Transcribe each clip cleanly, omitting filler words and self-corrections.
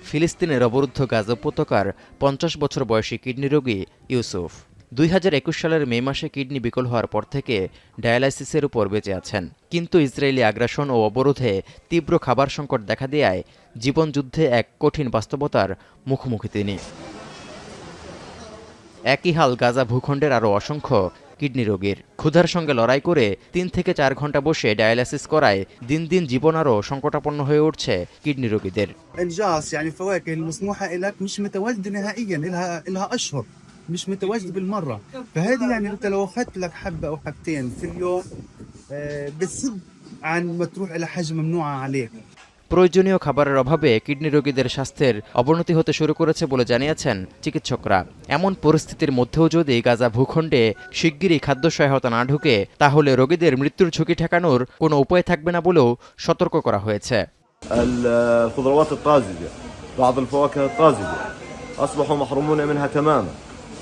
ফিলিস্তিনের অবরুদ্ধ গাজা উপত্যকার ৫০ বছর বয়সী কিডনি রোগী ইউসুফ ২০২১ সালের মে মাসে কিডনি বিকল হওয়ার পর থেকে ডায়ালাইসিসের উপর বেঁচে আছেন। কিন্তু ইসরায়েলি আগ্রাসন ও অবরোধে তীব্র খাবার সংকট দেখা দেয়ায় জীবনযুদ্ধে এক কঠিন বাস্তবতার মুখোমুখি তিনি। একই হাল গাজা ভূখণ্ডের আরও অসংখ্য কিডনি রোগীর। ক্ষুধার সঙ্গে লড়াই করে ৩ থেকে ৪ ঘন্টা বসে ডায়ালাইসিস করায় দিন দিন জীবন আরও সংকটাপন্ন হয়ে উঠছে কিডনি রোগীদের। الجاس يعني الفواكه المسموحه لك مش متواجده نهائيا، لها اشهر مش متواجده بالمره، فهذه يعني انت لو اخذت لك حبه او حبتين في اليوم بتسد عن ما تروح الى حاجه ممنوعه عليك। প্রয়োজনীয় খাবারের অভাবে কিডনি রোগীদের স্বাস্থ্যের অবনতি হতে শুরু করেছে বলে জানিয়েছেন চিকিৎসকরা। এমন পরিস্থিতির মধ্যেও যদি গাজা ভূখণ্ডে শিগগিরই খাদ্য সহায়তা না ঢুকে তাহলে রোগীদের মৃত্যুর ঝুঁকি ঠেকানোর কোনো উপায় থাকবে না বলেও সতর্ক করা হয়েছে। الخضروات الطازجة بعض الفواكه الطازجة أصبحوا محرومون منها تماما،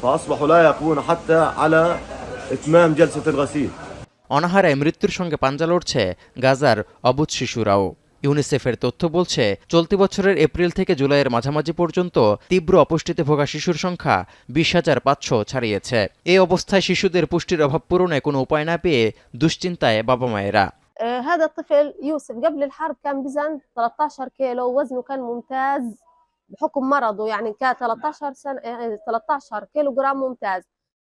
فأصبحوا لا يقوون حتى على إتمام جلسة الغسيل। অনাহারায় মৃত্যুর সঙ্গে পাঞ্জা লড়ছে গাজার অবুঝ শিশুরাও। ইউনিসেফের তথ্য বলছে চলতি বছরের এপ্রিল থেকে জুলাইয়ের মাঝামাঝি পর্যন্ত তীব্র অপুষ্টিতে ভোগা শিশুর সংখ্যা ২০,৫০০ ছাড়িয়েছে। এই অবস্থায় শিশুদের পুষ্টির অভাব পূরণে কোনো উপায় না পেয়ে দুশ্চিন্তায় বাবা মায়েরা। هذا الطفل يوسف قبل الحرب كان بزن 13 كيلو، وزنه كان ممتاز بحكم مرضه، يعني كان 13 كيلو جرام ممتاز.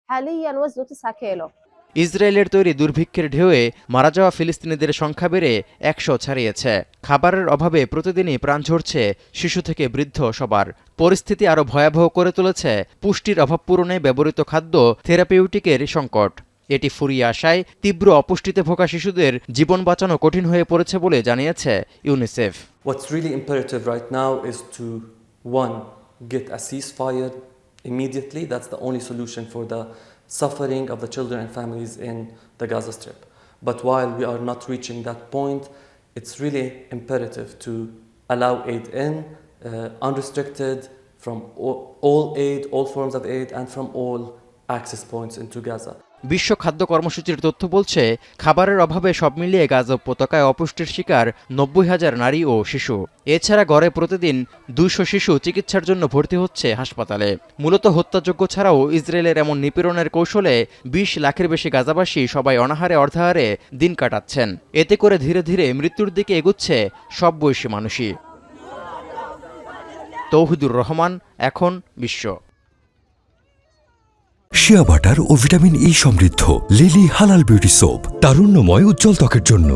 حاليا وزنه 9 كيلو। ইসরায়েলের তৈরি দুর্ভিক্ষের ঢেউয়ে মারা যাওয়া ফিলিস্তিনিদের সংখ্যা বেড়ে ১০০ ছাড়িয়েছে। খাবারের অভাবে প্রতিদিনই প্রাণ ঝরছে শিশু থেকে বৃদ্ধ সবার। পরিস্থিতি আরও ভয়াবহ করে তুলেছে পুষ্টির অভাব পূরণে ব্যবহৃত খাদ্য থেরাপিউটিকের সংকট। এটি ফুরিয়ে আসায় তীব্র অপুষ্টিতে ভোগা শিশুদের জীবন বাঁচানো কঠিন হয়ে পড়েছে বলে জানিয়েছে UNICEF. What's really imperative right now is to, one, get a ceasefire immediately. That's the only solution for the suffering of the children and families in the Gaza Strip. But while we are not reaching that point, it's really imperative to allow aid in, unrestricted, from all aid, all forms of aid, and from all access points into Gaza. বিশ্ব খাদ্য কর্মসূচির তথ্য বলছে খাবারের অভাবে সব মিলিয়ে গাজা উপত্যকায় অপুষ্টির শিকার ৯০,০০০ নারী ও শিশু। এছাড়া গড়ে প্রতিদিন ২০০ শিশু চিকিৎসার জন্য ভর্তি হচ্ছে হাসপাতালে। মূলত হত্যাযোগ্য ছাড়াও ইসরায়েলের এমন নিপীড়নের কৌশলে ২০ লাখের বেশি গাজাবাসী সবাই অনাহারে অর্ধাহারে দিন কাটাচ্ছেন। এতে করে ধীরে ধীরে মৃত্যুর দিকে এগুচ্ছে সব বয়সী মানুষই। তৌহিদুর রহমান, এখন বিশ্ব। শিয়া বাটার ও ভিটামিন ই সমৃদ্ধ লিলি হালাল বিউটি সোপ, তারুণ্যময় উজ্জ্বল ত্বকের জন্য।